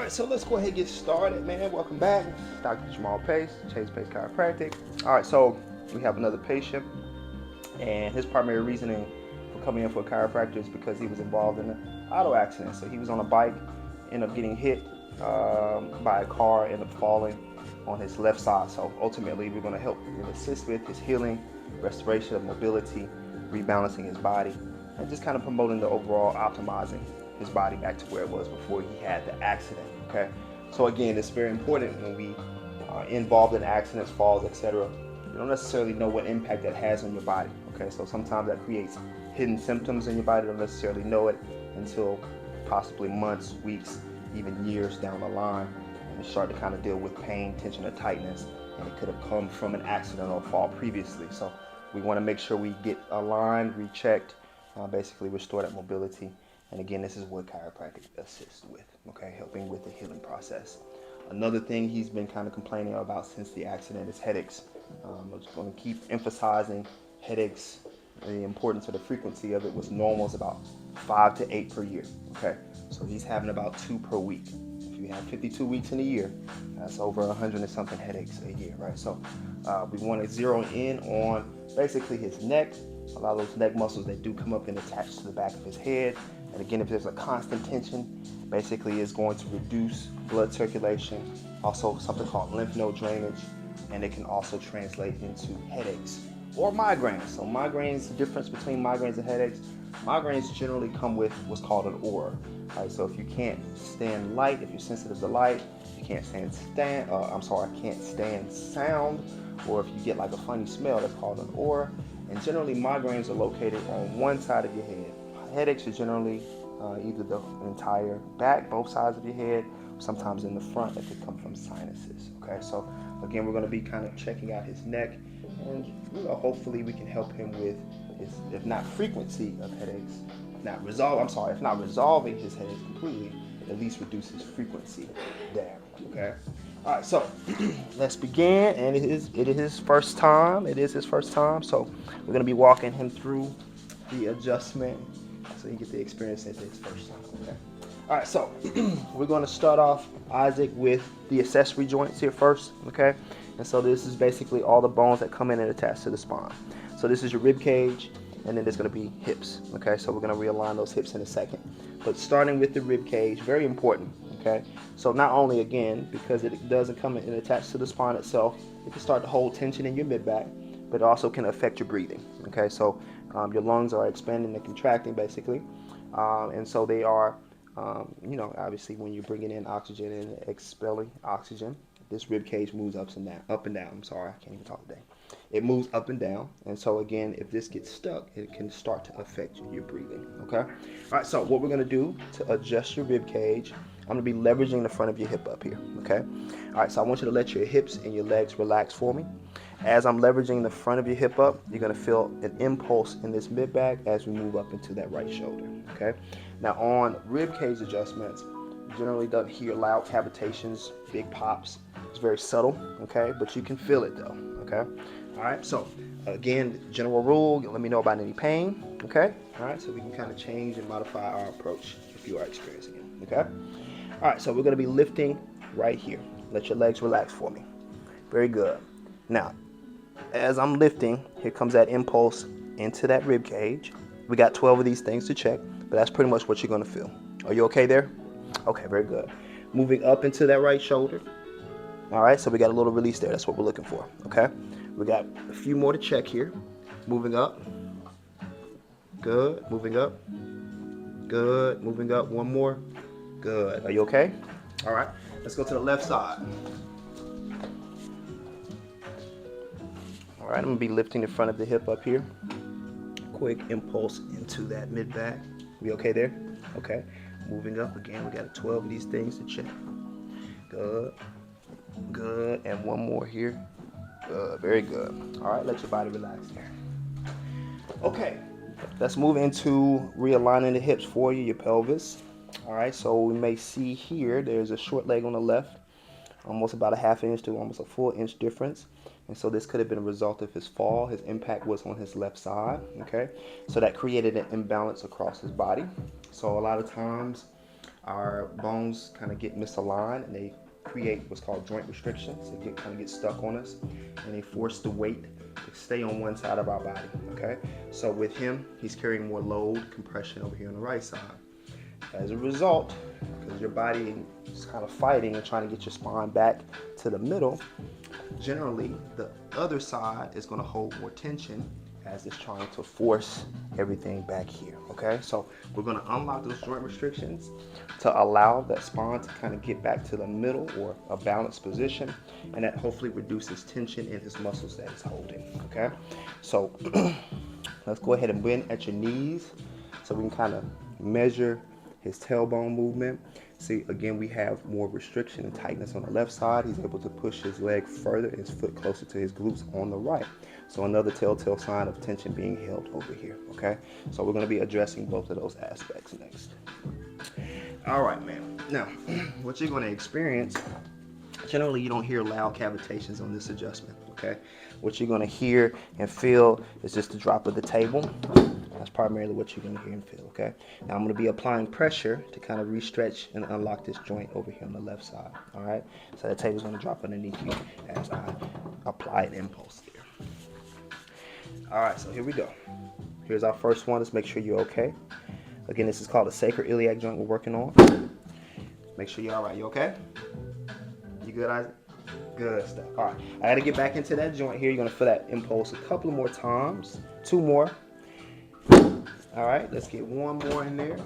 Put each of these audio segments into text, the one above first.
right, so let's go ahead and get started, man. Welcome back. Dr. Jamal Pace, Chase Pace Chiropractic. All right, so we have another patient, and his primary reasoning for coming in for a chiropractor is because he was involved in an auto accident. So he was on a bike, ended up getting hit by a car, ended up falling on his left side. So ultimately, we're going to help and assist with his healing, restoration of mobility, rebalancing his body, and just kind of promoting the overall optimizing his body back to where it was before he had the accident. Okay, so again, it's very important when we are involved in accidents, falls, etc. You don't necessarily know what impact that has on your body. Okay, so sometimes that creates hidden symptoms in your body. You don't necessarily know it until possibly months, weeks, even years down the line, and you start to kind of deal with pain, tension, or tightness, and it could have come from an accident or fall previously. So we want to make sure we get aligned, rechecked, basically restore that mobility. And again, this is what chiropractic assists with, okay, helping with the healing process. Another thing he's been kind of complaining about since the accident is headaches. I'm just going to keep emphasizing headaches. The importance of the frequency of it was normal is about 5 to 8 per year, okay? So he's having about 2 per week. If you have 52 weeks in a year, that's over 100 and something headaches a year, right? So we want to zero in on basically his neck, a lot of those neck muscles that do come up and attach to the back of his head. And again, if there's a constant tension, basically it's going to reduce blood circulation, also something called lymph node drainage, and it can also translate into headaches or migraines. So migraines, the difference between migraines and headaches, migraines generally come with what's called an aura. Right? So if you can't stand light, if you're sensitive to light, you can't stand sound, or if you get like a funny smell, that's called an aura. And generally migraines are located on one side of your head. Headaches are generally either the entire back, both sides of your head, sometimes in the front that could come from sinuses. Okay, so again, we're going to be kind of checking out his neck, and hopefully we can help him with his, if not frequency of headaches, if not resolving his headaches completely, at least reduce his frequency down. Okay. All right, so let's begin, and it is his first time. It is his first time, so we're going to be walking him through the adjustment so you get the experience at his first time. Okay. All right, so we're going to start off, Isaac, with the accessory joints here first. Okay, and so this is basically all the bones that come in and attach to the spine. So this is your rib cage, and then there's going to be hips. Okay, so we're going to realign those hips in a second, but starting with the rib cage, very important. Okay, so not only, again, because it doesn't come in and attach to the spine itself, it can start to hold tension in your mid-back, but it also can affect your breathing. Okay, so your lungs are expanding and contracting basically, and so they are, obviously when you're bringing in oxygen and expelling oxygen, this rib cage moves up and down. I'm sorry, I can't even talk today. It moves up and down, and so again, if this gets stuck, it can start to affect your breathing. Okay, all right. So what we're gonna do to adjust your rib cage, I'm gonna be leveraging the front of your hip up here. Okay, all right. So I want you to let your hips and your legs relax for me. As I'm leveraging the front of your hip up, you're going to feel an impulse in this mid back as we move up into that right shoulder. Okay. Now on rib cage adjustments, you generally don't hear loud cavitations, big pops. It's very subtle. Okay, but you can feel it though. Okay. All right. So again, general rule. Let me know about any pain. Okay. All right. So we can kind of change and modify our approach if you are experiencing it. Okay. All right. So we're going to be lifting right here. Let your legs relax for me. Very good. Now, as I'm lifting, here comes that impulse into that rib cage. We got 12 of these things to check, but that's pretty much what you're going to feel. Are you okay there? Okay, very good. Moving up into that right shoulder. All right, so we got a little release there. That's what we're looking for. Okay, we got a few more to check here. Moving up. Good. Moving up. Good. Moving up. One more. Good. Are you okay? All right, let's go to the left side. All right, I'm gonna be lifting the front of the hip up here. Quick impulse into that mid back. We okay there? Okay. Moving up again. We got 12 of these things to check. Good. Good. And one more here. Good. Very good. All right, let your body relax there. Okay. Let's move into realigning the hips for you, your pelvis. All right, so we may see here there's a short leg on the left, almost about a half inch to almost a full inch difference. And so this could have been a result of his fall. His impact was on his left side, okay? So that created an imbalance across his body. So a lot of times our bones kind of get misaligned and they create what's called joint restrictions. They kind of get stuck on us and they force the weight to stay on one side of our body, okay? So with him, he's carrying more load, compression over here on the right side. As a result, because your body is kind of fighting and trying to get your spine back to the middle, generally the other side is going to hold more tension as it's trying to force everything back here, okay? So we're going to unlock those joint restrictions to allow that spine to kind of get back to the middle or a balanced position, and that hopefully reduces tension in his muscles that he's holding, okay? So let's go ahead and bend at your knees so we can kind of measure his tailbone movement. See, again, we have more restriction and tightness on the left side. He's able to push his leg further and his foot closer to his glutes on the right. So another telltale sign of tension being held over here, okay? So we're gonna be addressing both of those aspects next. All right, man. Now, what you're gonna experience, generally you don't hear loud cavitations on this adjustment, okay? What you're gonna hear and feel is just the drop of the table. That's primarily what you're gonna hear and feel, okay? Now I'm gonna be applying pressure to kind of re-stretch and unlock this joint over here on the left side, all right? So the table's gonna drop underneath you as I apply an impulse there. All right, so here we go. Here's our first one. Let's make sure you're okay. Again, this is called the sacroiliac joint we're working on. Make sure you're all right. You okay? You good, Isaac? Good stuff. All right, I gotta get back into that joint here. You're gonna feel that impulse a couple more times. 2 more. All right, let's get 1 more in there.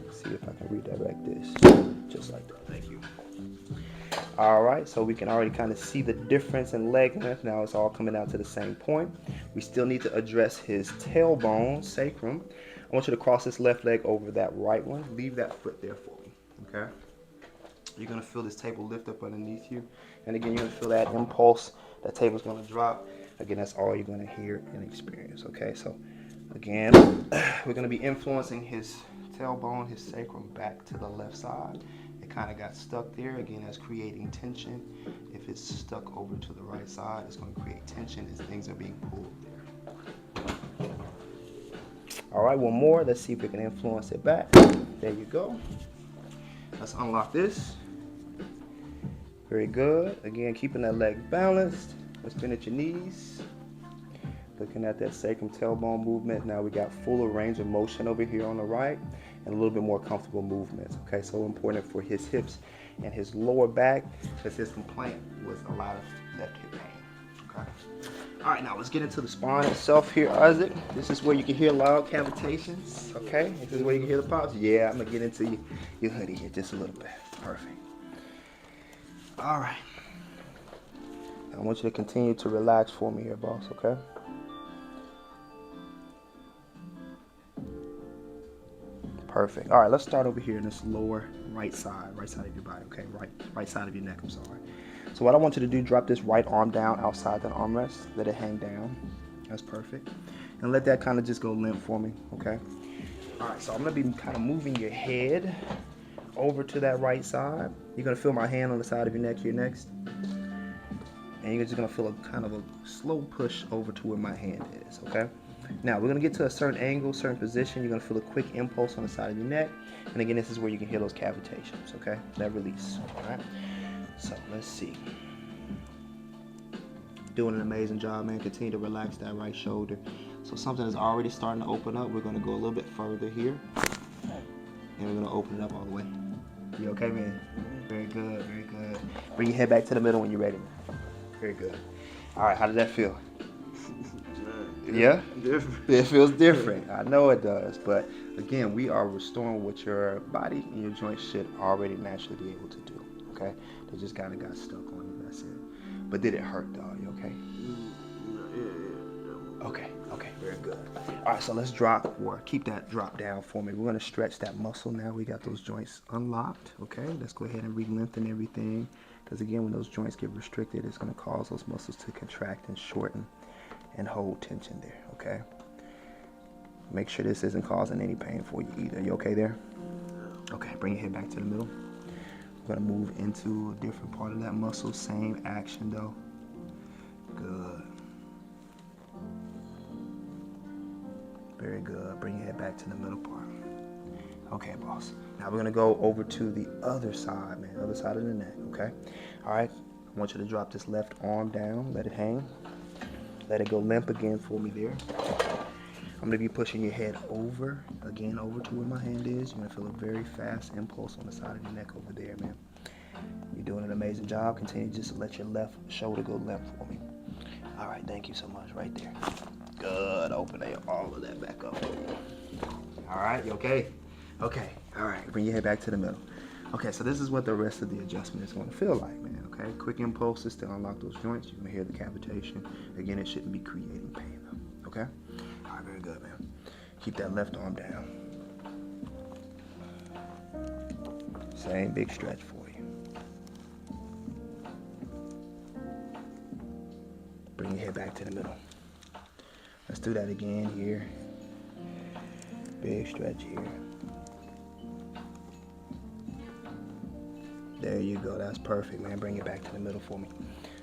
Let's see if I can redirect this. Just like that. Thank you. All right, so we can already kind of see the difference in leg length. Now it's all coming out to the same point. We still need to address his tailbone, sacrum. I want you to cross this left leg over that right one. Leave that foot there for me, okay? You're gonna feel this table lift up underneath you. And again, you're gonna feel that impulse. That table's gonna drop. Again, that's all you're gonna hear and experience, okay? So again, we're gonna be influencing his tailbone, his sacrum back to the left side. It kind of got stuck there. Again, that's creating tension. If it's stuck over to the right side, it's going to create tension as things are being pulled there. All right, 1 more. Let's see if we can influence it back. There you go. Let's unlock this. Very good. Again, keeping that leg balanced. Let's bend at your knees. Looking at that sacrum tailbone movement. Now we got fuller range of motion over here on the right and a little bit more comfortable movements. Okay, so important for his hips and his lower back because his complaint was a lot of left hip pain. Okay. All right, now let's get into the spine itself here, Isaac. This is where you can hear loud cavitations. Okay, this is where you can hear the pops. Yeah, I'm gonna get into your hoodie here just a little bit. Perfect. All right. I want you to continue to relax for me here, boss. Okay. Perfect. All right, let's start over here in this lower right side of your body, okay? Right side of your neck, I'm sorry. So what I want you to do, drop this right arm down outside that armrest. Let it hang down. That's perfect. And let that kind of just go limp for me, okay? All right, so I'm gonna be kind of moving your head over to that right side. You're gonna feel my hand on the side of your neck here next. And you're just gonna feel a kind of a slow push over to where my hand is, okay? Now, we're going to get to a certain angle, certain position. You're going to feel a quick impulse on the side of your neck. And again, this is where you can hear those cavitations, okay? That release, all right? So, let's see. Doing an amazing job, man. Continue to relax that right shoulder. So, something is already starting to open up. We're going to go a little bit further here. And we're going to open it up all the way. You okay, man? Very good, very good. Bring your head back to the middle when you're ready, man. Very good. All right, how did that feel? Yeah? Different. It feels different. I know it does. But again, we are restoring what your body and your joints should already naturally be able to do. Okay? They just kind of got stuck on you. That's it. But did it hurt, dog? You okay? Yeah. Okay. Very good. All right, so let's drop or keep that drop down for me. We're going to stretch that muscle now. We got those joints unlocked. Okay? Let's go ahead and re-lengthen everything. Because again, when those joints get restricted, it's going to cause those muscles to contract and shorten and hold tension there, okay? Make sure this isn't causing any pain for you either. You okay there? Okay, bring your head back to the middle. We're gonna move into a different part of that muscle. Same action though. Good. Very good. Bring your head back to the middle part. Okay, boss. Now we're gonna go over to the other side, man. Other side of the neck, okay? All right, I want you to drop this left arm down, let it hang. Let it go limp again for me there. I'm gonna be pushing your head over, again, over to where my hand is. You're gonna feel a very fast impulse on the side of your neck over there, man. You're doing an amazing job. Continue just to let your left shoulder go limp for me. All right, thank you so much, right there. Good, open all of that back up for you. All right, you okay? Okay, all right, bring your head back to the middle. Okay, so this is what the rest of the adjustment is going to feel like, man, okay? Quick impulses to unlock those joints. You're going to hear the cavitation. Again, it shouldn't be creating pain, though, okay? All right, very good, man. Keep that left arm down. Same big stretch for you. Bring your head back to the middle. Let's do that again here. Big stretch here. There you go. That's perfect, man. Bring it back to the middle for me.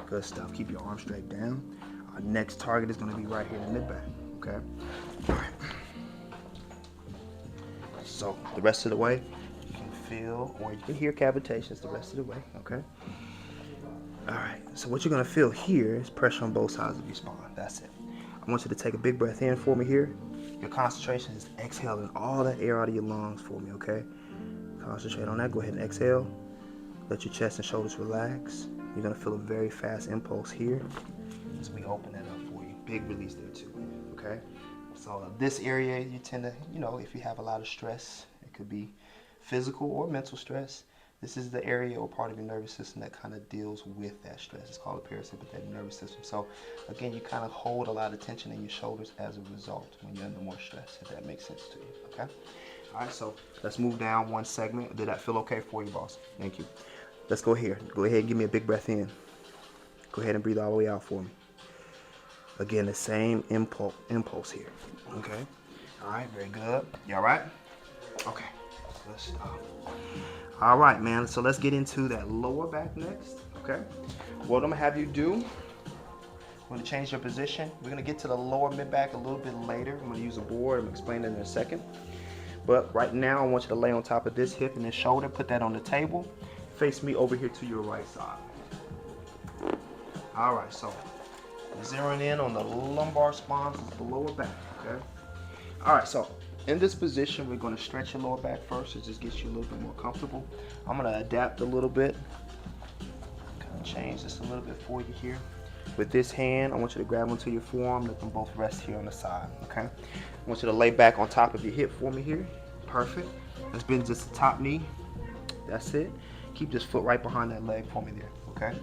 Good stuff. Keep your arm straight down. Our next target is going to be right here in the mid-back. Okay? All right. So the rest of the way, you can feel or you can hear cavitations the rest of the way. Okay? All right. So what you're going to feel here is pressure on both sides of your spine. That's it. I want you to take a big breath in for me here. Your concentration is exhaling all that air out of your lungs for me. Okay? Concentrate on that. Go ahead and exhale. Let your chest and shoulders relax. You're gonna feel a very fast impulse here as we open that up for you. Big release there too, okay? So this area, you tend to, if you have a lot of stress, it could be physical or mental stress. This is the area or part of your nervous system that kind of deals with that stress. It's called the parasympathetic nervous system. So again, you kind of hold a lot of tension in your shoulders as a result when you're under more stress, if that makes sense to you, okay? All right, so let's move down one segment. Did that feel okay for you, boss? Thank you. Let's go here. Go ahead and give me a big breath in. Go ahead and breathe all the way out for me. Again, the same impulse here. Okay? All right, very good. You all right? Okay. Let's stop. All right, man. So let's get into that lower back next. Okay? What I'm going to have you do, I'm going to change your position. We're going to get to the lower mid back a little bit later. I'm going to use a board. I'm going to explain it in a second. But right now, I want you to lay on top of this hip and this shoulder. Put that on the table. Face me over here to your right side. All right, so zeroing in on the lumbar spine, the lower back, okay? All right, so in this position, we're gonna stretch your lower back first. It just gets you a little bit more comfortable. I'm gonna adapt a little bit. Kind of change this a little bit for you here. With this hand, I want you to grab onto your forearm, let them both rest here on the side, okay? I want you to lay back on top of your hip for me here. Perfect. Let's bend just the top knee. That's it. Keep this foot right behind that leg for me there, okay?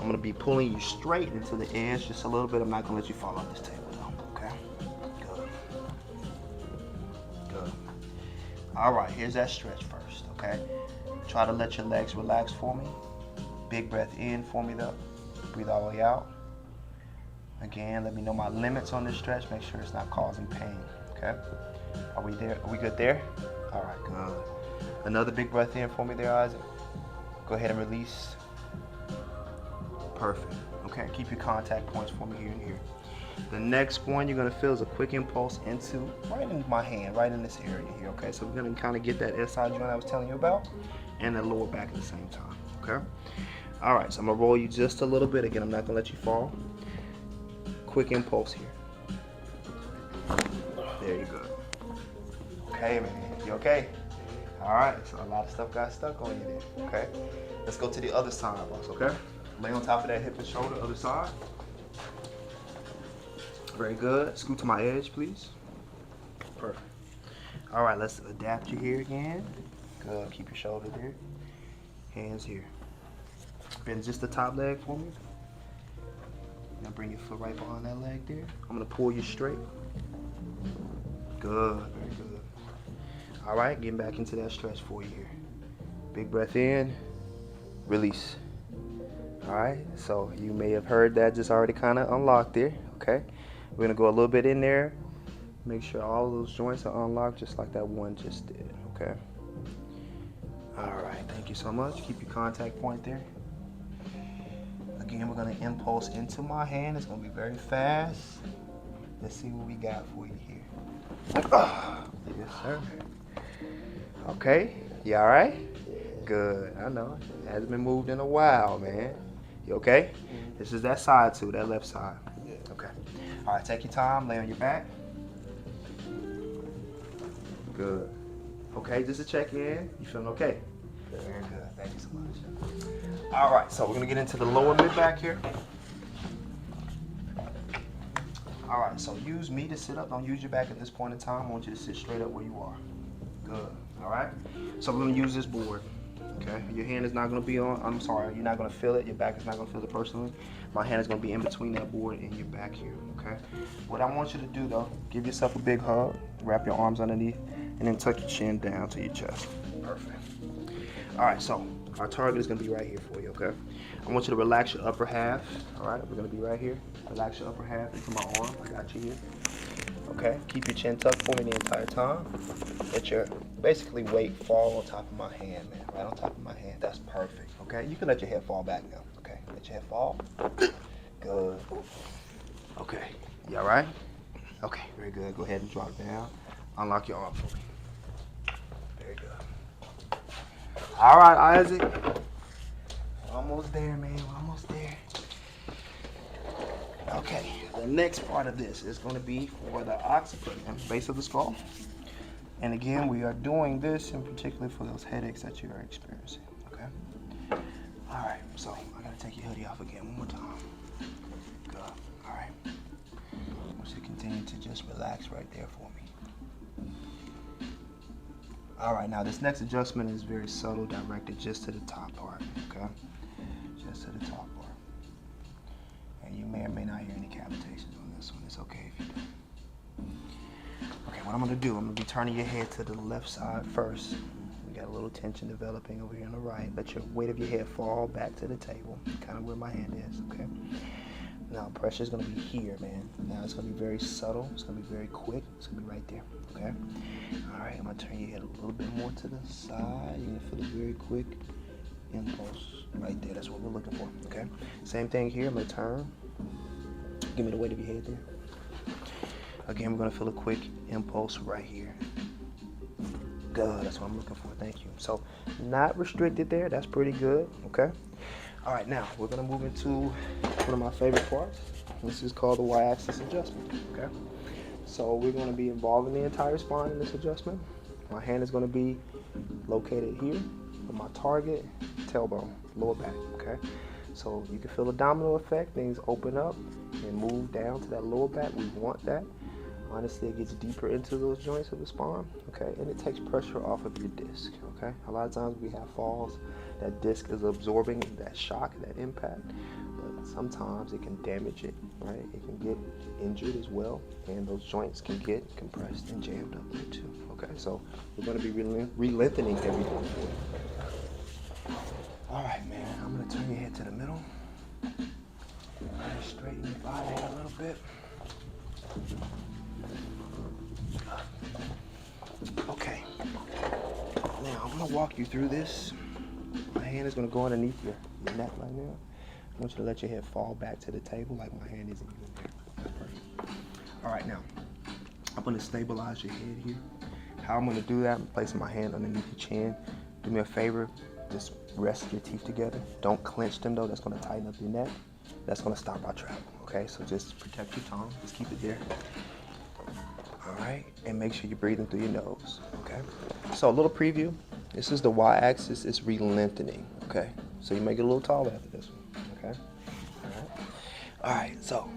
I'm gonna be pulling you straight into the edge just a little bit. I'm not gonna let you fall off this table though, okay? Good. Good. All right, here's that stretch first, okay? Try to let your legs relax for me. Big breath in for me though. Breathe all the way out. Again, let me know my limits on this stretch. Make sure it's not causing pain, okay? Are we there? Are we good there? All right, good. Another big breath in for me there, Isaac. Go ahead and release. Perfect. Okay, keep your contact points for me here and here. The next one you're gonna feel is a quick impulse into right in my hand, right in this area here, okay? So we're gonna kind of get that SI joint I was telling you about and the lower back at the same time, okay? All right, so I'm gonna roll you just a little bit. Again, I'm not gonna let you fall. Quick impulse here. There you go. Okay, man, you okay? All right, so a lot of stuff got stuck on you there, okay? Let's go to the other side, boss, okay? Lay on top of that hip and shoulder, other side. Very good. Scoot to my edge, please. Perfect. All right, let's adapt you here again. Good, keep your shoulder there. Hands here. Bend just the top leg for me. Now bring your foot right behind that leg there. I'm gonna pull you straight. Good, very good. All right, getting back into that stretch for you here. Big breath in, release. All right, so you may have heard that just already kind of unlocked there, okay? We're gonna go a little bit in there. Make sure all of those joints are unlocked just like that one just did, okay? All right, thank you so much. Keep your contact point there. Again, we're gonna impulse into my hand. It's gonna be very fast. Let's see what we got for you here. Yes, sir. Okay. You all right? Good. I know. It hasn't been moved in a while, man. You okay? This is that side too, that left side. Okay. All right, take your time. Lay on your back. Good. Okay, just to check in. You feeling okay? Very good. Thank you so much. All right, so we're gonna get into the lower mid back here. All right, so use me to sit up. Don't use your back at this point in time. I want you to sit straight up where you are. Good. All right. So we're gonna use this board. Okay. Your hand is not gonna be on. I'm sorry. You're not gonna feel it. Your back is not gonna feel it personally. My hand is gonna be in between that board and your back here. Okay. What I want you to do though, give yourself a big hug. Wrap your arms underneath, and then tuck your chin down to your chest. Perfect. All right. So our target is gonna be right here for you. Okay. I want you to relax your upper half. All right. We're gonna be right here. Relax your upper half into my arm. I got you here. Okay, keep your chin tucked for me the entire time. Let your basically weight fall on top of my hand, man. Right on top of my hand. That's perfect. Okay, you can let your head fall back now. Okay, let your head fall. Good. Okay, you all right? Okay, very good. Go ahead and drop down. Unlock your arm for me. Very good. All right, Isaac. We're almost there, man. We're almost there. Okay, the next part of this is going to be for the occiput and base of the skull. And again, we are doing this in particular for those headaches that you are experiencing. Okay. All right. So I gotta take your hoodie off again one more time. Good. All right. I want you to continue to just relax right there for me. All right. Now this next adjustment is very subtle, directed just to the top part. Okay. Just to the top part. And you may or may not hear any cavitations on this one. It's okay if you do. Okay, what I'm gonna do, I'm gonna be turning your head to the left side first. We got a little tension developing over here on the right. Let your weight of your head fall back to the table, kind of where my hand is, okay? Now, pressure's gonna be here, man. Now, it's gonna be very subtle. It's gonna be very quick. It's gonna be right there, okay? All right, I'm gonna turn your head a little bit more to the side. You're gonna feel a very quick impulse right there. That's what we're looking for, okay? Same thing here. I'm gonna turn. Give me the weight of your head there. Again, we're gonna feel a quick impulse right here. Good, that's what I'm looking for, thank you. So, not restricted there, that's pretty good, okay? All right, now, we're gonna move into one of my favorite parts. This is called the Y-axis adjustment, okay? So, we're gonna be involving the entire spine in this adjustment. My hand is gonna be located here with my target, tailbone, lower back, okay? So, you can feel the domino effect, things open up and move down to that lower back. We want that. Honestly, it gets deeper into those joints of the spine, okay? And it takes pressure off of your disc, okay? A lot of times we have falls, that disc is absorbing that shock, that impact, but sometimes it can damage it, right? It can get injured as well, and those joints can get compressed and jammed up there too, okay? So we're gonna be re-lengthening everything for you. All right, man, I'm gonna turn your head to the middle. Straighten your body a little bit. Okay, now I'm gonna walk you through this. My hand is gonna go underneath your neck right now. I want you to let your head fall back to the table like my hand isn't even there. That's perfect. All right, now I'm gonna stabilize your head here. How I'm gonna do that, I'm placing my hand underneath your chin. Do me a favor, just rest your teeth together. Don't clench them though, that's gonna tighten up your neck. That's gonna stop our travel, okay? So just protect your tongue, just keep it there. All right, and make sure you're breathing through your nose, okay? So a little preview. This is the Y-axis, it's re-lengthening, okay? So you may get a little taller after this one, okay? All right, so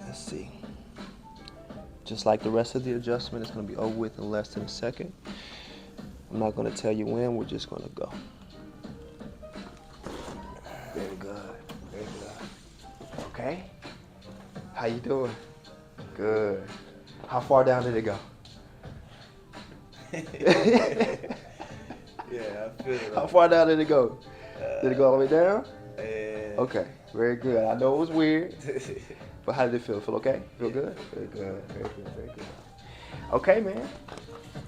let's see. Just like the rest of the adjustment, it's gonna be over with in less than a second. I'm not gonna tell you when, we're just gonna go. Very good, very good. Okay, how you doing? Good. How far down did it go? Yeah, I feel it. How far down did it go? Did it go all the way down? Yeah. Okay, very good. I know it was weird, but how did it feel? Feel okay? Feel good? Very good, very good, very good. Okay, man.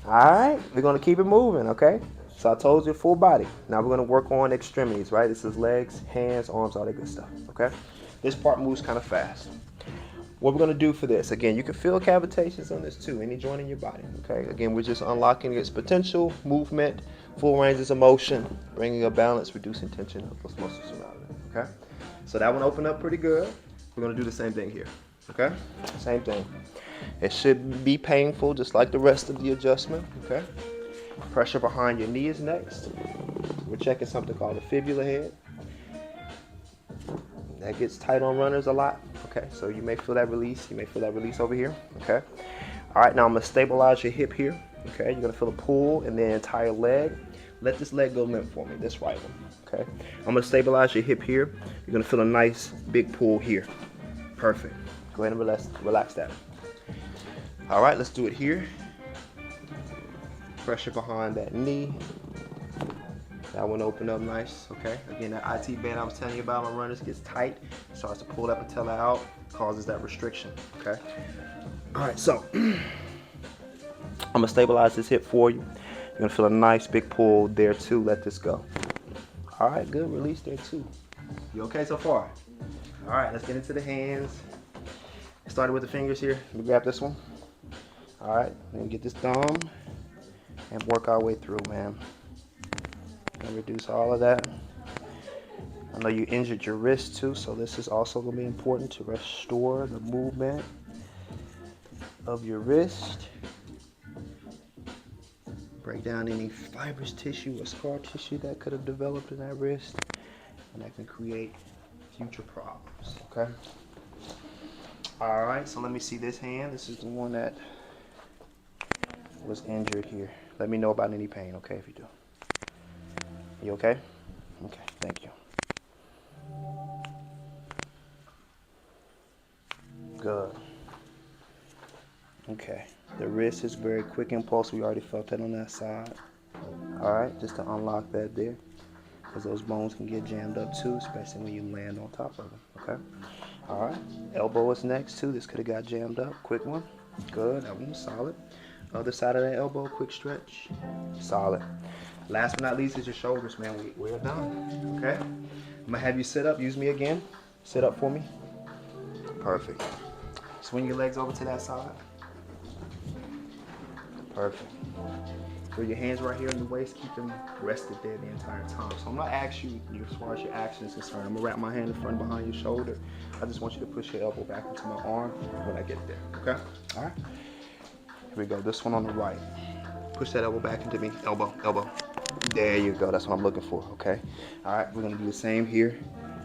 All right, we're gonna keep it moving, okay? So I told you full body. Now we're gonna work on extremities, right? This is legs, hands, arms, all that good stuff, okay? This part moves kind of fast. what we're gonna do for this, again, you can feel cavitations on this too, any joint in your body, okay? Again, we're just unlocking its potential, movement, full ranges of motion, bringing a balance, reducing tension of those muscles around it, okay? So that one opened up pretty good. We're gonna do the same thing here, okay? Same thing. It should be painful, just like the rest of the adjustment, okay? Pressure behind your knee is next. We're checking something called the fibula head. That gets tight on runners a lot, okay? So you may feel that release. You may feel that release over here, okay? All right, now I'm gonna stabilize your hip here, okay? You're gonna feel a pull in the entire leg. Let this leg go limp for me, this right one, okay? I'm gonna stabilize your hip here. You're gonna feel a nice big pull here. Perfect. Go ahead and relax that. All right, let's do it here. Pressure behind that knee. That one opened up nice, okay? Again, that IT band I was telling you about on runners gets tight, starts to pull that patella out, causes that restriction, okay? All right, so I'm gonna stabilize this hip for you. You're gonna feel a nice big pull there too. Let this go. All right, good, release there too. You okay so far? All right, let's get into the hands. Started with the fingers here. Let me grab this one. All right, then get this thumb and work our way through, man. And reduce all of that. I know you injured your wrist too, so this is also going to be important to restore the movement of your wrist. Break down any fibrous tissue or scar tissue that could have developed in that wrist, and that can create future problems, okay? All right, so let me see this hand. This is the one that was injured here. Let me know about any pain, okay, if you do. You okay? Okay, thank you. Good. Okay, the wrist is very quick impulse. We already felt that on that side. All right, just to unlock that there, because those bones can get jammed up too, especially when you land on top of them, okay? All right, elbow is next too. This could have got jammed up. Quick one. Good, that one was solid. Other side of that elbow, quick stretch. Solid. Last but not least is your shoulders, man. We're done, okay? I'm gonna have you sit up. Use me again. Sit up for me. Perfect. Swing your legs over to that side. Perfect. Put your hands right here on your waist. Keep them rested there the entire time. So I'm gonna ask you, as far as your action is concerned, I'm gonna wrap my hand in front behind your shoulder. I just want you to push your elbow back into my arm when I get there, okay? All right? Here we go. This one on the right. Push that elbow back into me. Elbow, elbow. There you go. That's what I'm looking for, okay? All right, we're gonna do the same here.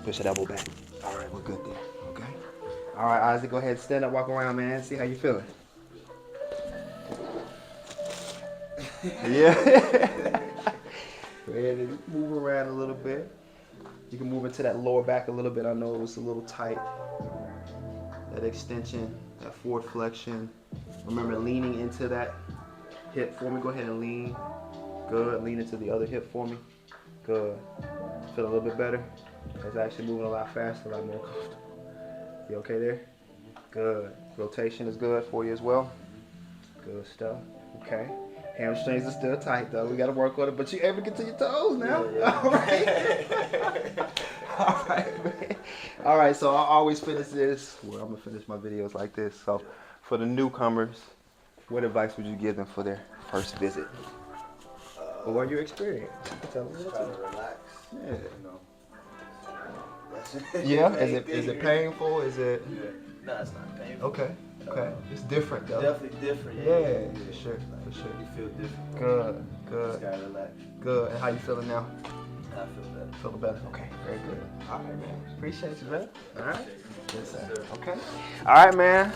Push that elbow back. All right, we're good there, okay? All right, Isaac, go ahead, stand up, walk around, man. See how you feeling. Yeah. Go ahead and move around a little bit. You can move into that lower back a little bit. I know it was a little tight. That extension, that forward flexion. Remember leaning into that hip for me. Go ahead and lean. Good. Lean into the other hip for me. Good. Feel a little bit better. It's actually moving a lot faster, a lot more comfortable. You okay there? Good. Rotation is good for you as well. Good stuff. Okay. Hamstrings are still tight though. We got to work on it, but you able to get to your toes now. Yeah. All right. All right, man. All right, so I always finish this. Well, I'm gonna finish my videos like this. So, for the newcomers, what advice would you give them for their first visit? Or your experience? Tell them. Try to relax. Yeah. You know. Yeah. Is it painful? Is it? Yeah. No, it's not painful. Okay. Okay. It's different though. Definitely different. Yeah, for sure. For sure. You feel different. Good. Just Good. gotta relax. Good. And how you feeling now? I feel better. Feeling better. Okay. Very good. All right, man. Appreciate you, man. All right. Yes, sir. Okay. All right, man.